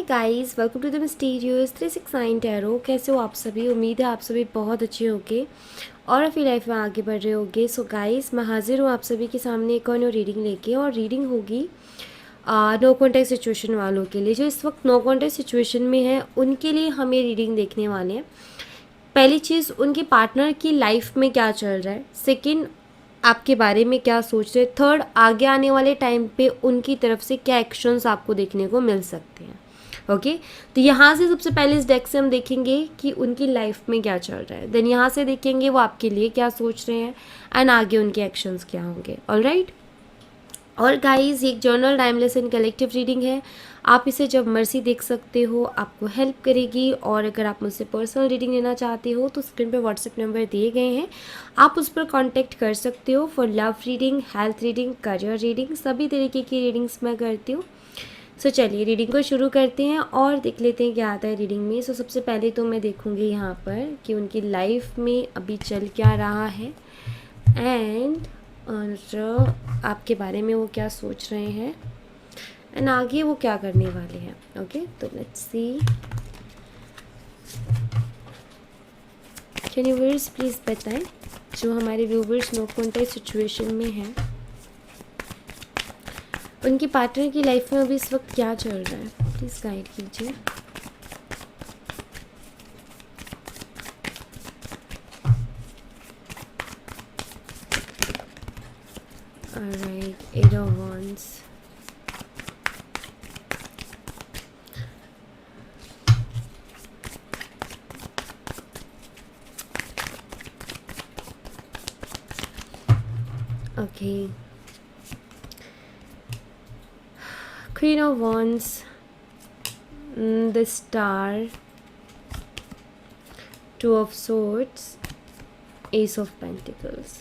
Guys, welcome to the mysterious 369 tarot. कैसे हो आप सभी? उम्मीद है आप सभी बहुत अच्छे होंगे और अपनी लाइफ में आगे बढ़ रहे होंगे। सो गाइस, मैं हाजिर हूँ आप सभी के सामने एक और न्यू रीडिंग लेके, और रीडिंग होगी नो कॉन्टेक्ट सिचुएशन वालों के लिए। जो इस वक्त नो कॉन्टेक्ट सिचुएशन में है उनके लिए हम ये रीडिंग देखने वाले हैं। पहली चीज़, उनके पार्टनर की लाइफ में क्या चल रहा है। सेकेंड, आपके बारे में क्या सोच रहे हैं। थर्ड, आगे आने वाले टाइम पे उनकी तरफ से क्या एक्शंस आपको देखने को मिल सकते हैं। ओके तो यहाँ से सबसे पहले इस डेक से हम देखेंगे कि उनकी लाइफ में क्या चल रहा है। देन यहाँ से देखेंगे वो आपके लिए क्या सोच रहे हैं एंड आगे उनके एक्शंस क्या होंगे। ऑलराइट। और गाइस, ये एक journal timeless and collective reading है। आप इसे जब मर्जी देख सकते हो, आपको हेल्प करेगी। और अगर आप मुझसे पर्सनल रीडिंग लेना चाहते हो तो स्क्रीन पे व्हाट्सएप नंबर दिए गए हैं, आप उस पर कांटेक्ट कर सकते हो for love reading, health reading, career reading, सभी तरीके की रीडिंग्स मैं करती हूँ। सो चलिए रीडिंग को शुरू करते हैं और देख लेते हैं क्या आता है रीडिंग में। सो सबसे पहले तो मैं देखूँगी यहाँ पर कि उनकी लाइफ में अभी चल क्या रहा है एंड और आपके बारे में वो क्या सोच रहे हैं एंड आगे वो क्या करने वाले हैं। ओके तो let's see. Can viewers please बताएं, जो हमारे व्यूअर्स नो कॉन्टेक्ट सिचुएशन में हैं, उनकी पार्टनर की लाइफ में अभी इस वक्त क्या चल रहा है, प्लीज़ गाइड कीजिए। Alright, 8 of Wands. Okay. Queen of Wands, the Star, Two of Swords, Ace of Pentacles,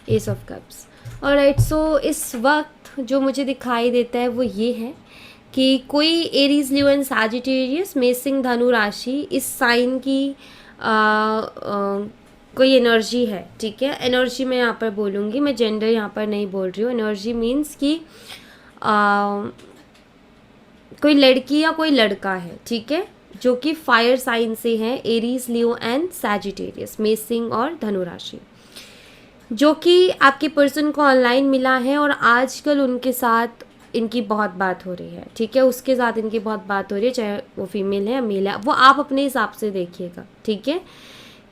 Ace of Cups. Alright, so इस वक्त जो मुझे दिखाई देता है वो ये है कि कोई एरीज, लियो एंड सैजिटेरियस, मेषिंग, धनु राशि, इस साइन की कोई एनर्जी है। ठीक है, एनर्जी मैं यहाँ पर बोलूँगी, मैं जेंडर यहाँ पर नहीं बोल रही हूँ। एनर्जी मीन्स कि कोई लड़की या कोई लड़का है, ठीक है, जो कि फायर साइन से है, एरीज, लियो एंड सैजिटेरियस, मेषिंग और धनु राशि, जो कि आपके पर्सन को ऑनलाइन मिला है और आजकल उनके साथ इनकी बहुत बात हो रही है। ठीक है, उसके साथ इनकी बहुत बात हो रही है, चाहे वो फीमेल है या मेल है, वो आप अपने हिसाब से देखिएगा। ठीक है,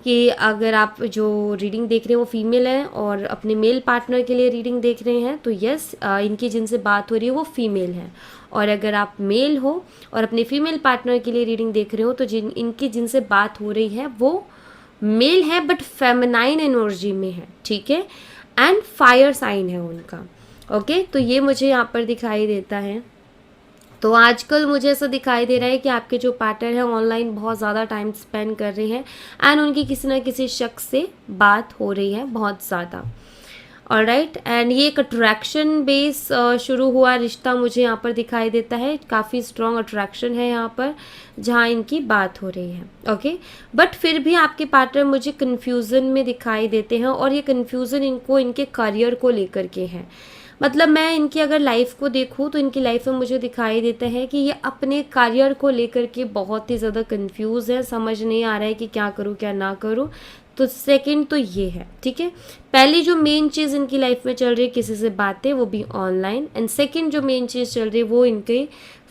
कि अगर आप जो रीडिंग देख रहे हैं वो फीमेल है और अपने मेल पार्टनर के लिए रीडिंग देख रहे हैं तो यस, इनकी जिनसे बात हो रही है वो फीमेल है। और अगर आप मेल हो और अपने फीमेल पार्टनर के लिए रीडिंग देख रहे हो तो इनकी जिनसे बात हो रही है वो मेल है बट फेमिनाइन एनर्जी में है। ठीक है, एंड फायर साइन है उनका। ओके तो ये मुझे यहाँ पर दिखाई देता है। तो आजकल मुझे ऐसा दिखाई दे रहा है कि आपके जो पार्टनर हैं ऑनलाइन बहुत ज़्यादा टाइम स्पेंड कर रहे हैं एंड उनकी किसी ना किसी शख्स से बात हो रही है बहुत ज़्यादा। ऑलराइट, एंड ये एक अट्रैक्शन बेस शुरू हुआ रिश्ता मुझे यहाँ पर दिखाई देता है। काफ़ी स्ट्रॉन्ग अट्रैक्शन है यहाँ पर जहाँ इनकी बात हो रही है। ओके बट फिर भी आपके पार्टनर मुझे कन्फ्यूज़न में दिखाई देते हैं और ये कन्फ्यूज़न इनको इनके करियर को लेकर के है। मतलब मैं इनकी अगर लाइफ को देखूँ तो इनकी लाइफ में मुझे दिखाई देता है कि ये अपने करियर को लेकर के बहुत ही ज़्यादा कंफ्यूज है, समझ नहीं आ रहा है कि क्या करूँ क्या ना करूँ। तो सेकंड तो ये है। ठीक है, पहली जो मेन चीज़ इनकी लाइफ में चल रही है किसी से बातें, वो भी ऑनलाइन, एंड सेकंड जो मेन चीज़ चल रही है वो इनके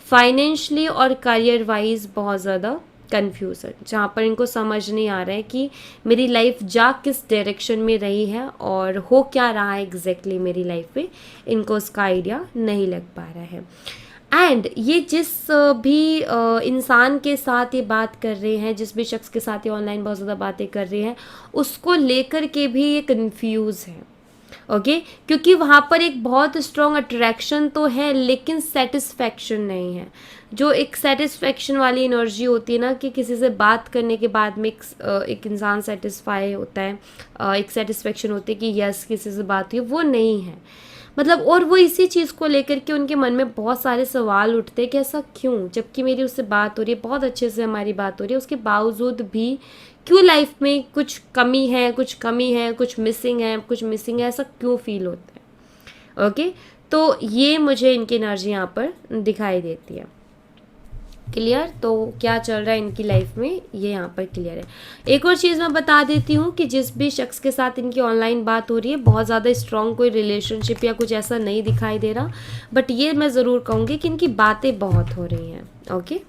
फाइनेंशियली और करियर वाइज बहुत ज़्यादा कन्फ्यूज़न, जहाँ पर इनको समझ नहीं आ रहा है कि मेरी लाइफ जा किस डायरेक्शन में रही है और हो क्या रहा है एग्जैक्टली मेरी लाइफ में, इनको उसका आइडिया नहीं लग पा रहा है। एंड ये जिस भी इंसान के साथ ये बात कर रहे हैं, जिस भी शख्स के साथ ये ऑनलाइन बहुत ज़्यादा बातें कर रहे हैं, उसको लेकर के भी ये कन्फ्यूज़ है। ओके क्योंकि वहाँ पर एक बहुत स्ट्रॉन्ग अट्रैक्शन तो है लेकिन सेटिस्फैक्शन नहीं है। जो एक सेटिस्फैक्शन वाली एनर्जी होती है ना, कि किसी से बात करने के बाद में एक इंसान सेटिस्फाई होता है, एक सेटिस्फैक्शन होती है कि यस किसी से बात हुई, वो नहीं है। मतलब और वो इसी चीज़ को लेकर के उनके मन में बहुत सारे सवाल उठते हैं कि ऐसा क्यों, जबकि मेरी उससे बात हो रही है, बहुत अच्छे से हमारी बात हो रही है, उसके बावजूद भी क्यों लाइफ में कुछ कमी है, कुछ मिसिंग है, ऐसा क्यों फील होता है। ओके तो ये मुझे इनकी एनर्जी यहाँ पर दिखाई देती है। क्लियर? तो क्या चल रहा है इनकी लाइफ में ये यहाँ पर क्लियर है। एक और चीज़ मैं बता देती हूँ कि जिस भी शख्स के साथ इनकी ऑनलाइन बात हो रही है बहुत ज़्यादा स्ट्रॉन्ग कोई रिलेशनशिप या कुछ ऐसा नहीं दिखाई दे रहा, बट ये मैं ज़रूर कहूँगी कि इनकी बातें बहुत हो रही हैं। ओके,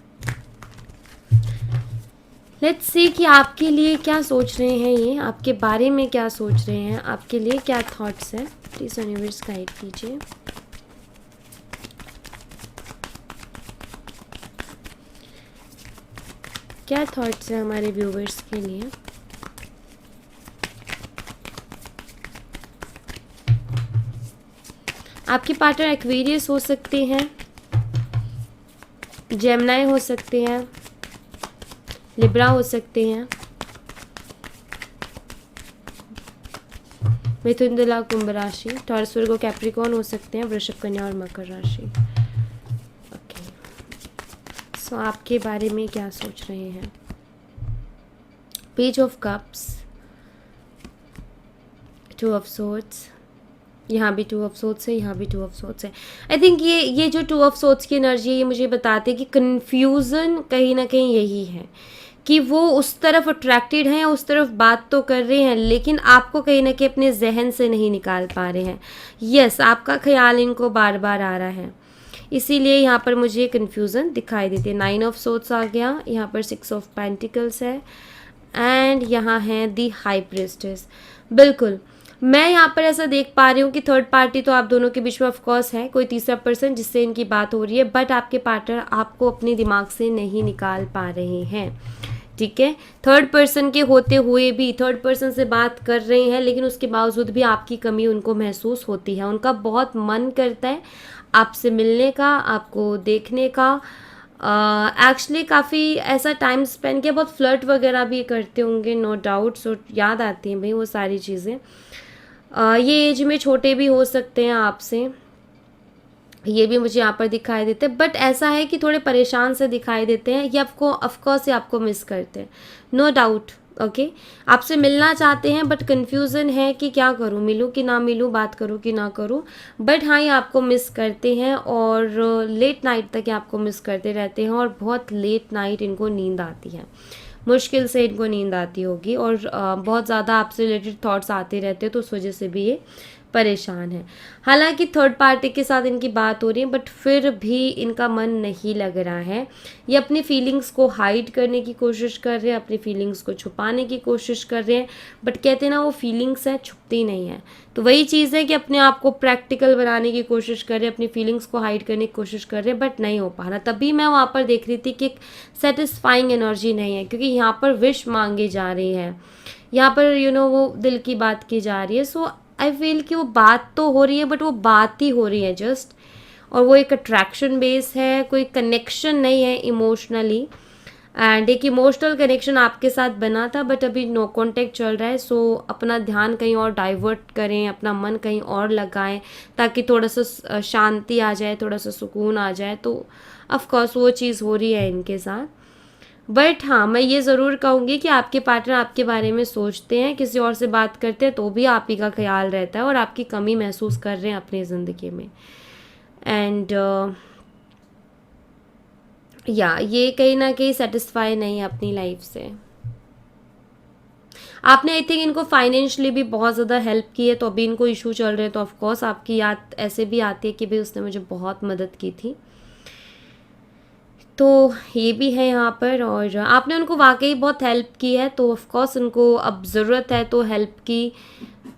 लेट्स सी कि आपके लिए क्या सोच रहे हैं, ये आपके बारे में क्या सोच रहे हैं, आपके लिए क्या थॉट्स हैं। प्लीज़ यूनिवर्स गाइड कीजिए। क्या थॉट्स हैं हमारे व्यूवर्स के लिए। आपके पार्टनर एक्वेरियस हो सकते हैं, जेमिनी हो सकते हैं, लिब्रा हो सकते हैं, मिथुन, तुला, कुंभ राशि, टॉरस, वर्गो, कैप्रिकॉर्न हो सकते हैं, वृषभ, कन्या और मकर राशि। ओके, सो आपके बारे में क्या सोच रहे हैं। Page of cups, 2 of swords, यहाँ भी 2 ऑफ सोर्ड्स है, यहाँ भी 2 ऑफ सोर्ड्स है। आई थिंक ये जो 2 ऑफ सोर्ड्स की एनर्जी है ये मुझे बताते हैं कि कन्फ्यूज़न कहीं ना कहीं यही है कि वो उस तरफ अट्रैक्टेड हैं, उस तरफ बात तो कर रहे हैं लेकिन आपको कहीं ना कहीं अपने जहन से नहीं निकाल पा रहे हैं। यस, आपका ख्याल इनको बार बार आ रहा है, इसीलिए यहाँ पर मुझे कन्फ्यूज़न दिखाई देती है। 9 ऑफ सोर्ड्स आ गया, यहाँ पर 6 ऑफ पेंटिकल्स है एंड यहाँ है दी हाई प्रिस्टेस। बिल्कुल, मैं यहाँ पर ऐसा देख पा रही हूँ कि थर्ड पार्टी तो आप दोनों के बीच में ऑफ कोर्स है, कोई तीसरा पर्सन जिससे इनकी बात हो रही है, बट आपके पार्टनर आपको अपने दिमाग से नहीं निकाल पा रहे हैं। ठीक है, थर्ड पर्सन के होते हुए भी थर्ड पर्सन से बात कर रहे हैं लेकिन उसके बावजूद भी आपकी कमी उनको महसूस होती है। उनका बहुत मन करता है आपसे मिलने का, आपको देखने का। एक्चुअली काफ़ी ऐसा टाइम स्पेंड किया, बहुत फ्लर्ट वगैरह भी करते होंगे, नो डाउट। सो याद आती हैं भाई वो सारी चीज़ें। ये एज में छोटे भी हो सकते हैं आपसे, ये भी मुझे यहाँ पर दिखाई देते हैं, बट ऐसा है कि थोड़े परेशान से दिखाई देते हैं। ये आपको ऑफकोर्स ये आपको मिस करते हैं, नो डाउट। ओके, आपसे मिलना चाहते हैं बट कन्फ्यूज़न है कि क्या करूँ, मिलूँ कि ना मिलूँ, बात करूँ कि ना करूँ। बट हाँ, ये आपको मिस करते हैं और लेट नाइट तक ये आपको मिस करते रहते हैं और बहुत लेट नाइट इनको नींद आती है, मुश्किल से इनको नींद आती होगी और बहुत ज़्यादा आपसे रिलेटेड थॉट्स आते रहते हैं, तो उस वजह से भी ये परेशान है। हालांकि थर्ड पार्टी के साथ इनकी बात हो रही है बट फिर भी इनका मन नहीं लग रहा है। ये अपनी फीलिंग्स को हाइड करने की कोशिश कर रहे हैं, अपनी फीलिंग्स को छुपाने की कोशिश कर रहे हैं, बट कहते हैं ना वो फीलिंग्स हैं छुपती नहीं है। तो वही चीज़ है कि अपने आप को प्रैक्टिकल बनाने की कोशिश कर रहे हैं, अपनी फीलिंग्स को हाइड करने की कोशिश कर रहे हैं, बट नहीं हो पा रहा। तभी मैं वहाँ पर देख रही थी कि एक सेटिस्फाइंग एनर्जी नहीं है, क्योंकि यहाँ पर विश मांगे जा रही है, यहाँ पर वो दिल की बात की जा रही है। सो आई फील कि वो बात तो हो रही है बट वो बात ही हो रही है जस्ट, और वो एक अट्रैक्शन बेस है, कोई कनेक्शन नहीं है इमोशनली। एंड एक इमोशनल कनेक्शन आपके साथ बना था बट अभी नो कांटेक्ट चल रहा है। सो अपना ध्यान कहीं और डाइवर्ट करें, अपना मन कहीं और लगाएं ताकि थोड़ा सा शांति आ जाए, थोड़ा सा सुकून आ जाए। तो ऑफकोर्स वो चीज़ हो रही है इनके साथ। बट हाँ, मैं ये ज़रूर कहूँगी कि आपके पार्टनर आपके बारे में सोचते हैं, किसी और से बात करते हैं तो भी आप ही का ख्याल रहता है और आपकी कमी महसूस कर रहे हैं अपनी ज़िंदगी में। एंड ये कहीं ना कहीं सेटिस्फाई नहीं है अपनी लाइफ से। आपने आई थिंक इनको फाइनेंशियली भी बहुत ज़्यादा हेल्प की है, तो अभी इनको इशू चल रहे हैं तो ऑफकोर्स आपकी याद ऐसे भी आती है कि भाई उसने मुझे बहुत मदद की थी। तो ये भी है यहाँ पर, और आपने उनको वाकई बहुत हेल्प की है तो ऑफकोर्स उनको अब ज़रूरत है तो हेल्प की,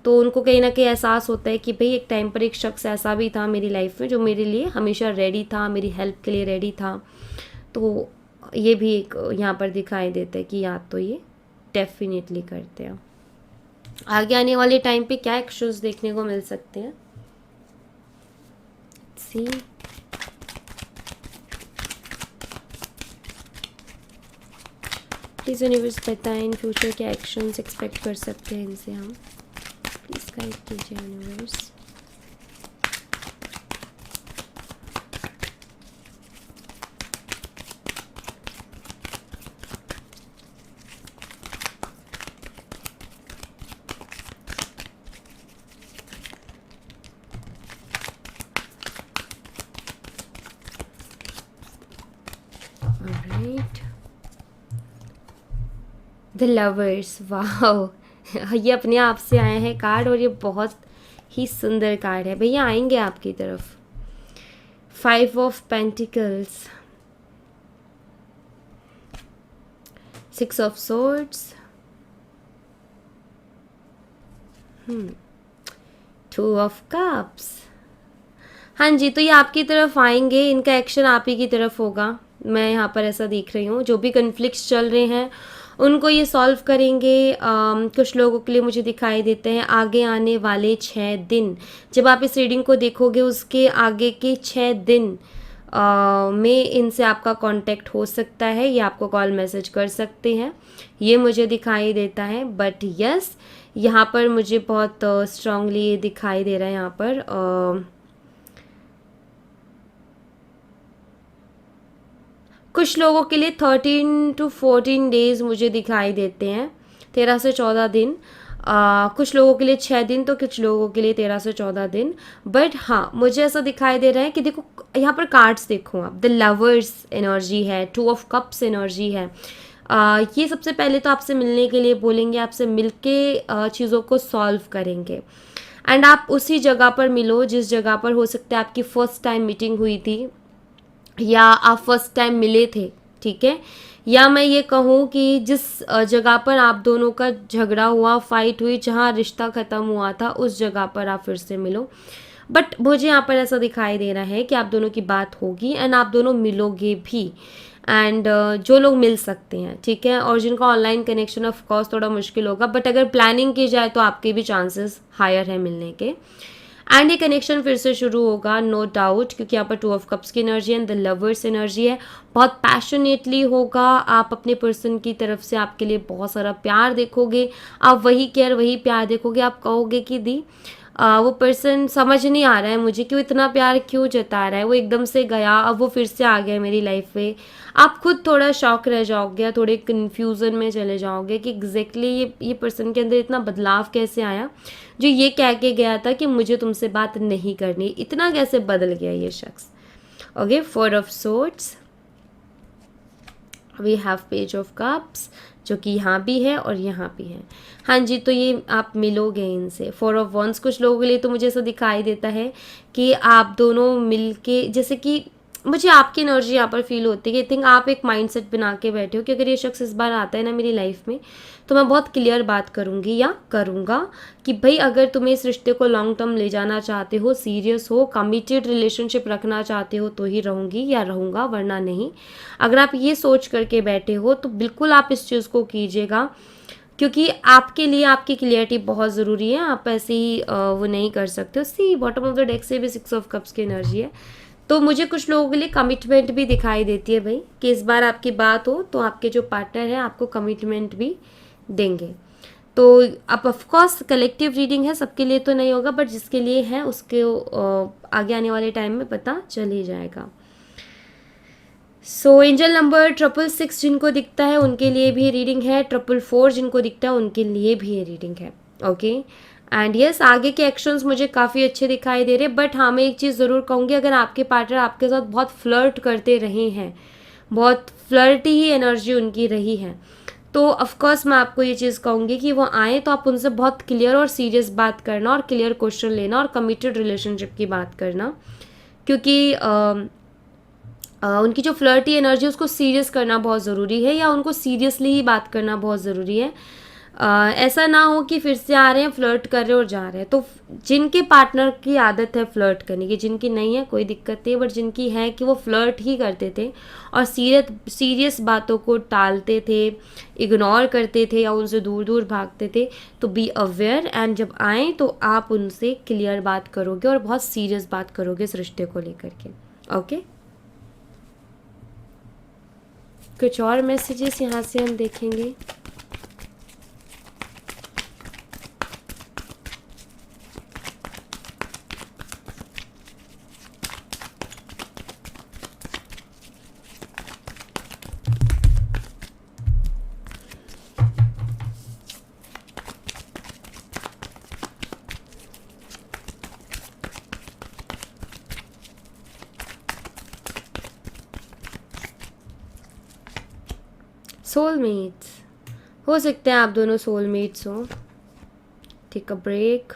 तो उनको कहीं ना कहीं एहसास होता है कि भाई एक टाइम पर एक शख्स ऐसा भी था मेरी लाइफ में जो मेरे लिए हमेशा रेडी था, मेरी हेल्प के लिए रेडी था। तो ये भी एक यहाँ पर दिखाई देता है कि याद तो ये डेफिनेटली करते हैं। आगे आने वाले टाइम पे क्या एक्शंस देखने को मिल सकते हैं, सी प्लीज़ यूनिवर्स बताएं इन फ्यूचर क्या एक्शंस एक्सपेक्ट कर सकते हैं इनसे हम, प्लीज़ गाइड कीजिए यूनिवर्स। Night, the lovers. वाह, ये अपने आप से आए हैं कार्ड और ये बहुत ही सुंदर कार्ड है भैया, आएंगे आपकी तरफ। 5 of pentacles, 6 of swords, 2 of cups. हाँ जी, तो ये आपकी तरफ आएंगे, इनका एक्शन आप ही की तरफ होगा, मैं यहाँ पर ऐसा देख रही हूँ। जो भी कन्फ्लिक्ट्स चल रहे हैं उनको ये सॉल्व करेंगे। कुछ लोगों के लिए मुझे दिखाई देते हैं आगे आने वाले 6 दिन, जब आप इस रीडिंग को देखोगे उसके आगे के 6 दिन में इनसे आपका कांटेक्ट हो सकता है, ये आपको कॉल मैसेज कर सकते हैं, ये मुझे दिखाई देता है। बट यस, यहाँ पर मुझे बहुत स्ट्रांगली दिखाई दे रहा है। यहाँ पर कुछ लोगों के लिए 13 to 14 डेज मुझे दिखाई देते हैं, 13 से 14 दिन। कुछ लोगों के लिए 6 दिन, तो कुछ लोगों के लिए 13 से 14 दिन। बट हाँ, मुझे ऐसा दिखाई दे रहा है कि देखो यहाँ पर कार्ड्स देखो आप, द लवर्स एनर्जी है, 2 ऑफ कप्स एनर्जी है। ये सबसे पहले तो आपसे मिलने के लिए बोलेंगे, आपसे मिलके चीज़ों को सॉल्व करेंगे। एंड आप उसी जगह पर मिलो जिस जगह पर हो सकता है आपकी फ़र्स्ट टाइम मीटिंग हुई थी या आप फर्स्ट टाइम मिले थे, ठीक है। या मैं ये कहूँ कि जिस जगह पर आप दोनों का झगड़ा हुआ, फाइट हुई, जहाँ रिश्ता ख़त्म हुआ था, उस जगह पर आप फिर से मिलो। बट मुझे यहाँ पर ऐसा दिखाई दे रहा है कि आप दोनों की बात होगी एंड आप दोनों मिलोगे भी। एंड जो लोग मिल सकते हैं, ठीक है, और जिनका ऑनलाइन कनेक्शन ऑफ कोर्स थोड़ा मुश्किल होगा, बट अगर प्लानिंग की जाए तो आपके भी चांसेस हायर हैं मिलने के। एंड ये कनेक्शन फिर से शुरू होगा, नो डाउट, क्योंकि यहाँ पर 2 ऑफ कप्स की energy and the lovers energy है। बहुत पैशनेटली होगा, आप अपने पर्सन की तरफ से आपके लिए बहुत सारा प्यार देखोगे, आप वही केयर वही प्यार देखोगे। आप कहोगे कि दी वो पर्सन समझ नहीं आ रहा है मुझे कि वो इतना प्यार क्यों जता रहा है, वो एकदम से गया, अब वो फिर से आ गया मेरी लाइफ में। आप खुद थोड़ा शॉक रह जाओगे, थोड़े कन्फ्यूज़न में चले जाओगे कि एग्जैक्टली ये पर्सन के अंदर इतना बदलाव कैसे आया, जो ये कह के गया था कि मुझे तुमसे बात नहीं करनी, इतना कैसे बदल गया ये शख्स। Okay, 4 of swords, we have page of cups, जो कि यहाँ भी है और यहाँ भी है। हाँ जी, तो ये आप मिलोगे इनसे। 4 ऑफ वंस, कुछ लोगों के लिए तो मुझे ऐसा दिखाई देता है कि आप दोनों मिलके, जैसे कि मुझे आपकी एनर्जी यहाँ पर फील होती है कि आई थिंक आप एक माइंडसेट बना के बैठे हो कि अगर ये शख्स इस बार आता है ना मेरी लाइफ में, तो मैं बहुत क्लियर बात करूँगी या करूँगा कि भाई अगर तुम्हें इस रिश्ते को लॉन्ग टर्म ले जाना चाहते हो, सीरियस हो, कमिटेड रिलेशनशिप रखना चाहते हो, तो ही रहूँगी या रहूँगा, वरना नहीं। अगर आप ये सोच करके बैठे हो तो बिल्कुल आप इस चीज़ को कीजिएगा, क्योंकि आपके लिए आपकी क्लियरिटी बहुत ज़रूरी है। आप ऐसे ही वो नहीं कर सकते हो। सी बॉटम ऑफ द डेक से भी 6 ऑफ कप्स की एनर्जी है, तो मुझे कुछ लोगों के लिए कमिटमेंट भी दिखाई देती है भाई, कि इस बार आपकी बात हो तो आपके जो पार्टनर है आपको कमिटमेंट भी देंगे। तो अब ऑफकोर्स कलेक्टिव रीडिंग है, सबके लिए तो नहीं होगा, बट जिसके लिए है उसके आगे आने वाले टाइम में पता चल ही जाएगा। सो एंजल नंबर 666 जिनको दिखता है उनके लिए भी रीडिंग है, 444 जिनको दिखता है उनके लिए भी ये रीडिंग है। ओके, एंड यस, आगे के एक्शंस मुझे काफ़ी अच्छे दिखाई दे रहे हैं। बट हाँ, मैं एक चीज़ ज़रूर कहूँगी, अगर आपके पार्टनर आपके साथ बहुत फ्लर्ट करते रहे हैं, बहुत फ्लर्टी ही एनर्जी उनकी रही है, तो ऑफकोर्स मैं आपको ये चीज़ कहूँगी कि वो आए तो आप उनसे बहुत क्लियर और सीरियस बात करना और क्लियर क्वेश्चन लेना और कमिटेड रिलेशनशिप की बात करना, क्योंकि उनकी जो फ्लर्टी एनर्जी उसको सीरियस करना बहुत ज़रूरी है, या उनको सीरियसली ही बात करना बहुत ज़रूरी है। ऐसा ना हो कि फिर से आ रहे हैं, फ्लर्ट कर रहे हैं और जा रहे हैं। तो जिनके पार्टनर की आदत है फ्लर्ट करने की, जिनकी नहीं है कोई दिक्कत नहीं, बट जिनकी है कि वो फ्लर्ट ही करते थे और सीरियस बातों को टालते थे, इग्नोर करते थे या उनसे दूर दूर भागते थे, तो बी अवेयर। एंड जब आए तो आप उनसे क्लियर बात करोगे और बहुत सीरियस बात करोगे इस रिश्ते को लेकर के। ओके, कुछ और मैसेजेस यहाँ से हम देखेंगे। सोलमेट्स हो सकते हैं, आप दोनों सोलमेट्स हो। Take a break,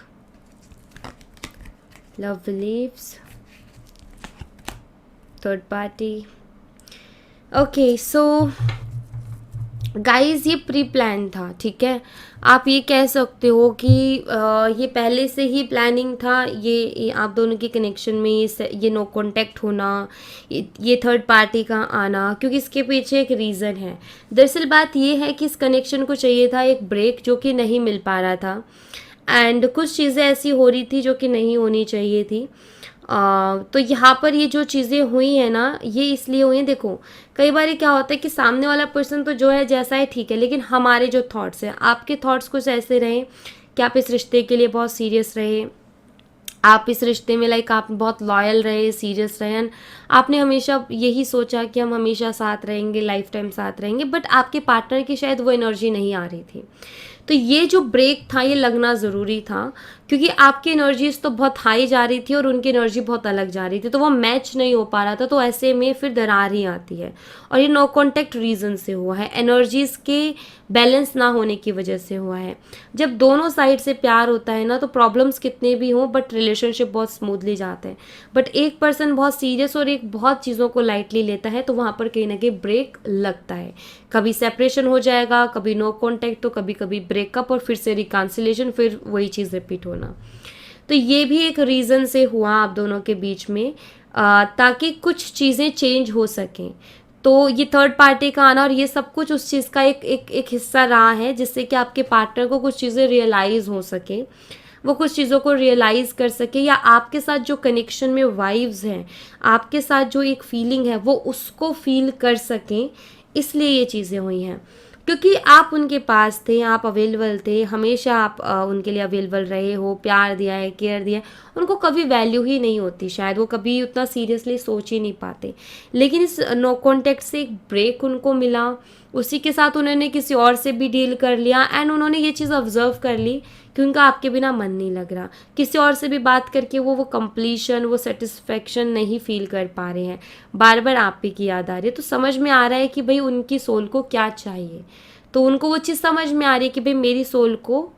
love believes, third party. Okay so guys, ये प्री प्लान था, ठीक है। आप ये कह सकते हो कि ये पहले से ही प्लानिंग था, ये आप दोनों के कनेक्शन में ये नो कांटेक्ट होना, ये थर्ड पार्टी का आना, क्योंकि इसके पीछे एक रीज़न है। दरअसल बात ये है कि इस कनेक्शन को चाहिए था एक ब्रेक, जो कि नहीं मिल पा रहा था, एंड कुछ चीज़ें ऐसी हो रही थी जो कि नहीं होनी चाहिए थी। तो यहाँ पर ये जो चीज़ें हुई हैं ना, ये इसलिए हुई हैं। देखो, कई बार क्या होता है कि सामने वाला पर्सन तो जो है जैसा है ठीक है, लेकिन हमारे जो थॉट्स हैं, आपके थॉट्स कुछ ऐसे रहे कि आप इस रिश्ते के लिए बहुत सीरियस रहे, आप इस रिश्ते में लाइक आप बहुत लॉयल रहे, सीरियस रहे, एंड आपने हमेशा यही सोचा कि हम हमेशा साथ रहेंगे, लाइफ टाइम साथ रहेंगे, बट आपके पार्टनर की शायद वो एनर्जी नहीं आ रही थी। तो ये जो ब्रेक था, ये लगना ज़रूरी था, क्योंकि आपकी एनर्जीज तो बहुत हाई जा रही थी और उनकी एनर्जी बहुत अलग जा रही थी, तो वो मैच नहीं हो पा रहा था। तो ऐसे में फिर दरार ही आती है, और ये नो कॉन्टैक्ट रीज़न से हुआ है, एनर्जीज के बैलेंस ना होने की वजह से हुआ है। जब दोनों साइड से प्यार होता है ना, तो प्रॉब्लम्स कितने भी हों, बट रिलेशनशिप बहुत स्मूथली जाते हैं। बट एक पर्सन बहुत सीरियस और एक बहुत चीज़ों को लाइटली लेता है, तो वहाँ पर कहीं ना कहीं ब्रेक लगता है। कभी सेपरेशन हो जाएगा, कभी नो कॉन्टैक्ट, तो कभी कभी ब्रेकअप, और फिर से रिकॉन्सिलेशन, फिर वही चीज़ रिपीट होना। तो ये भी एक रीज़न से हुआ आप दोनों के बीच में, ताकि कुछ चीज़ें चेंज हो सकें। तो ये थर्ड पार्टी का आना और ये सब कुछ उस चीज़ का एक हिस्सा रहा है, जिससे कि आपके पार्टनर को कुछ चीज़ें रियलाइज़ हो सके, वो कुछ चीज़ों को रियलाइज़ कर सके, या आपके साथ जो कनेक्शन में वाइब्स हैं, आपके साथ जो एक फीलिंग है, वो उसको फील कर सकें, इसलिए ये चीज़ें हुई हैं। क्योंकि आप उनके पास थे, आप अवेलेबल थे, हमेशा आप उनके लिए अवेलेबल रहे हो, प्यार दिया है, केयर दिया है, उनको कभी वैल्यू ही नहीं होती, शायद वो कभी उतना सीरियसली सोच ही नहीं पाते। लेकिन इस नो कॉन्टैक्ट से एक ब्रेक उनको मिला, उसी के साथ उन्होंने किसी और से भी डील कर लिया, एंड उन्होंने ये चीज़ ऑब्जर्व कर ली कि उनका आपके बिना मन नहीं लग रहा, किसी और से भी बात करके वो कंप्लीशन, वो सेटिस्फेक्शन नहीं फील कर पा रहे हैं, बार बार आप ही की याद आ रही है। तो समझ में आ रहा है कि भाई उनकी सोल को क्या चाहिए, तो उनको वो चीज़ समझ में आ रही है कि भाई मेरी सोल को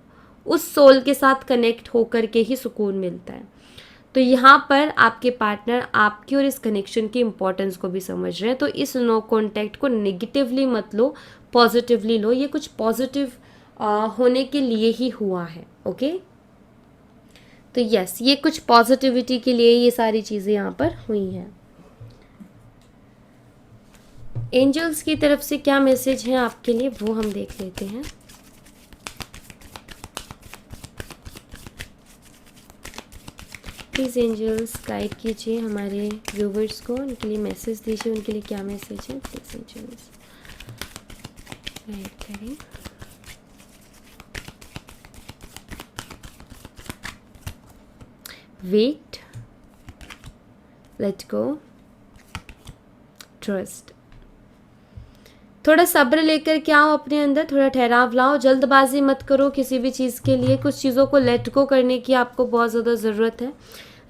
उस सोल के साथ कनेक्ट होकर के ही सुकून मिलता है। तो यहाँ पर आपके पार्टनर आपकी और इस कनेक्शन की इम्पोर्टेंस को भी समझ रहे हैं। तो इस नो कॉन्टैक्ट को नेगेटिवली मत लो, पॉजिटिवली लो, ये कुछ पॉजिटिव होने के लिए ही हुआ है। ओके, तो यस, ये कुछ पॉजिटिविटी के लिए ये सारी चीज़ें यहाँ पर हुई हैं। एंजल्स की तरफ से क्या मैसेज है आपके लिए, वो हम देख लेते हैं। प्लीज़ एंजल्स गाइड कीजिए हमारे व्यूवर्स को, उनके लिए मैसेज दीजिए, उनके लिए क्या मैसेज है, प्लीज़ एंजल्स गाइड करें। Wait, let go, trust. थोड़ा सब्र लेकर के आओ अपने अंदर, थोड़ा ठहराव लाओ, जल्दबाजी मत करो किसी भी चीज़ के लिए। कुछ चीज़ों को लेट गो करने की आपको बहुत ज़्यादा ज़रूरत है।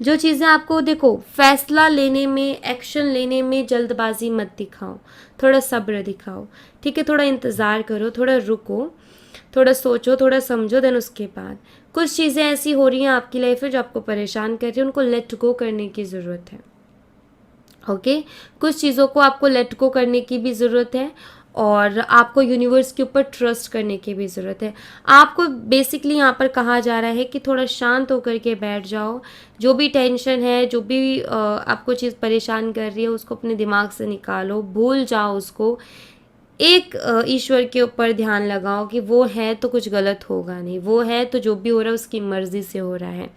जो चीज़ें आपको, देखो, फैसला लेने में, एक्शन लेने में जल्दबाजी मत दिखाओ, थोड़ा सब्र दिखाओ, ठीक है। थोड़ा इंतज़ार करो, थोड़ा रुको, थोड़ा सोचो, थोड़ा समझो, देन उसके बाद कुछ चीज़ें ऐसी हो रही हैं आपकी लाइफ में जो आपको परेशान कर रही है, उनको लेट गो करने की ज़रूरत है। ओके, कुछ चीज़ों को आपको लेट गो करने की भी ज़रूरत है, और आपको यूनिवर्स के ऊपर ट्रस्ट करने की भी ज़रूरत है। आपको बेसिकली यहाँ पर कहा जा रहा है कि थोड़ा शांत होकर के बैठ जाओ, जो भी टेंशन है, जो भी आपको चीज़ परेशान कर रही है, उसको अपने दिमाग से निकालो, भूल जाओ उसको। एक ईश्वर के ऊपर ध्यान लगाओ कि वो है तो कुछ गलत होगा नहीं, वो है तो जो भी हो रहा है उसकी मर्ज़ी से हो रहा है,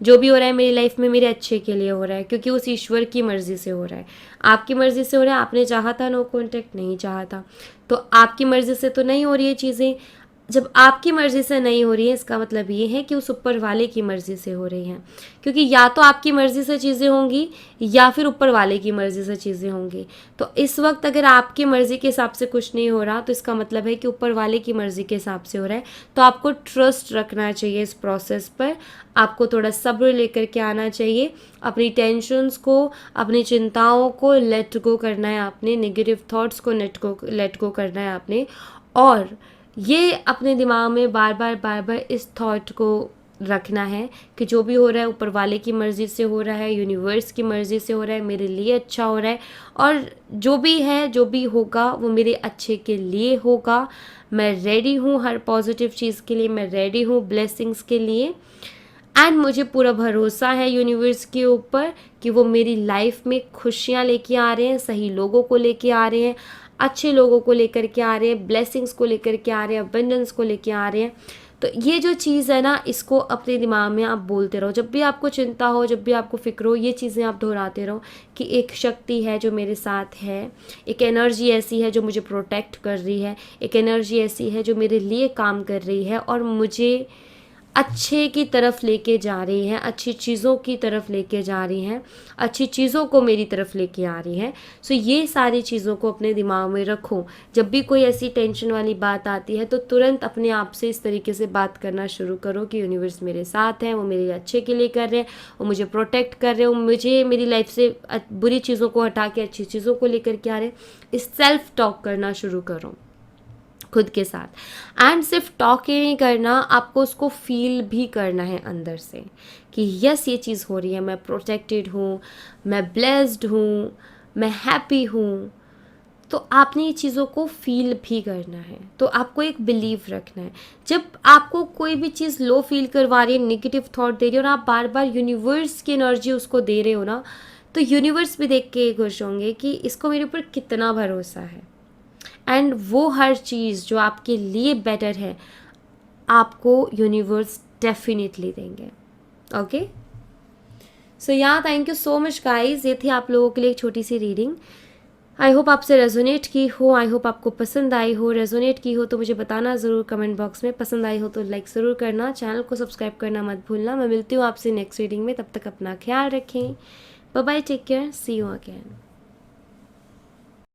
जो भी हो रहा है मेरी लाइफ में मेरे अच्छे के लिए हो रहा है, क्योंकि उस ईश्वर की मर्ज़ी से हो रहा है। आपकी मर्ज़ी से हो रहा है, आपने चाहा था नो कॉन्टैक्ट, नहीं चाहा था, तो आपकी मर्ज़ी से तो नहीं हो रही है चीज़ें, जब आपकी मर्ज़ी से नहीं हो रही है, इसका मतलब ये है कि उस ऊपर वाले की मर्ज़ी से हो रही हैं, क्योंकि या तो आपकी मर्ज़ी से चीज़ें होंगी या फिर ऊपर वाले की मर्ज़ी से चीज़ें होंगी। तो इस वक्त अगर आपकी मर्ज़ी के हिसाब से कुछ नहीं हो रहा, तो इसका मतलब है कि ऊपर वाले की मर्ज़ी के हिसाब से हो रहा है। तो आपको ट्रस्ट रखना चाहिए इस प्रोसेस पर, आपको थोड़ा सब्र लेकर के आना चाहिए, अपनी टेंशन्स को, अपनी चिंताओं को लेट गो करना है आपने, नेगेटिव थॉट्स को लेट गो करना है आपने, और ये अपने दिमाग में बार बार इस थॉट को रखना है कि जो भी हो रहा है ऊपर वाले की मर्ज़ी से हो रहा है, यूनिवर्स की मर्ज़ी से हो रहा है, मेरे लिए अच्छा हो रहा है, और जो भी है, जो भी होगा वो मेरे अच्छे के लिए होगा। मैं रेडी हूँ हर पॉजिटिव चीज़ के लिए, मैं रेडी हूँ ब्लेसिंग्स के लिए, एंड मुझे पूरा भरोसा है यूनिवर्स के ऊपर कि वो मेरी लाइफ में खुशियाँ लेके आ रहे हैं, सही लोगों को लेके आ रहे हैं, अच्छे लोगों को लेकर के आ रहे हैं, ब्लेसिंग्स को लेकर के आ रहे हैं, अबंडेंस को लेके आ रहे हैं। तो ये जो चीज़ है ना, इसको अपने दिमाग में आप बोलते रहो, जब भी आपको चिंता हो, जब भी आपको फिक्र हो, ये चीज़ें आप दोहराते रहो कि एक शक्ति है जो मेरे साथ है, एक एनर्जी ऐसी है जो मुझे प्रोटेक्ट कर रही है, एक एनर्जी ऐसी है जो मेरे लिए काम कर रही है और मुझे अच्छे की तरफ लेके जा रही है, अच्छी चीज़ों की तरफ लेके जा रही हैं, अच्छी चीज़ों को मेरी तरफ लेके आ रही हैं। सो ये सारी चीज़ों को अपने दिमाग में रखो। जब भी कोई ऐसी टेंशन वाली बात आती है तो तुरंत अपने आप से इस तरीके से बात करना शुरू करो कि यूनिवर्स मेरे साथ है, वो मेरे अच्छे के लिए कर रहे हैं, वो मुझे प्रोटेक्ट कर रहे हैं, वो मुझे मेरी लाइफ से बुरी चीज़ों को हटा के अच्छी चीज़ों को लेकर के आ रहे हैं। इस सेल्फ टॉक करना शुरू करो खुद के साथ, एंड सिर्फ टॉक ही नहीं करना, आपको उसको फील भी करना है अंदर से कि यस ये चीज़ हो रही है, मैं प्रोटेक्टेड हूँ, मैं ब्लेस्ड हूँ, मैं हैप्पी हूँ। तो आपने ये चीज़ों को फील भी करना है, तो आपको एक बिलीव रखना है। जब आपको कोई भी चीज़ लो फील करवा रही है, नेगेटिव थॉट दे रही है और आप बार बार यूनिवर्स की एनर्जी उसको दे रहे हो ना, तो यूनिवर्स भी देख के खुश होंगे कि इसको मेरे ऊपर कितना भरोसा है, एंड वो हर चीज़ जो आपके लिए बेटर है आपको यूनिवर्स डेफिनेटली देंगे। ओके, सो या thank you so much guys, ये थी आप लोगों के लिए एक छोटी सी रीडिंग। आई होप आपसे रेजोनेट की हो, आई होप आपको पसंद आई हो। रेजोनेट की हो तो मुझे बताना ज़रूर कमेंट बॉक्स में, पसंद आई हो तो लाइक ज़रूर करना, चैनल को सब्सक्राइब करना मत भूलना। मैं मिलती हूँ आपसे नेक्स्ट रीडिंग में, तब तक अपना ख्याल रखें। Bye bye, take care, see you again.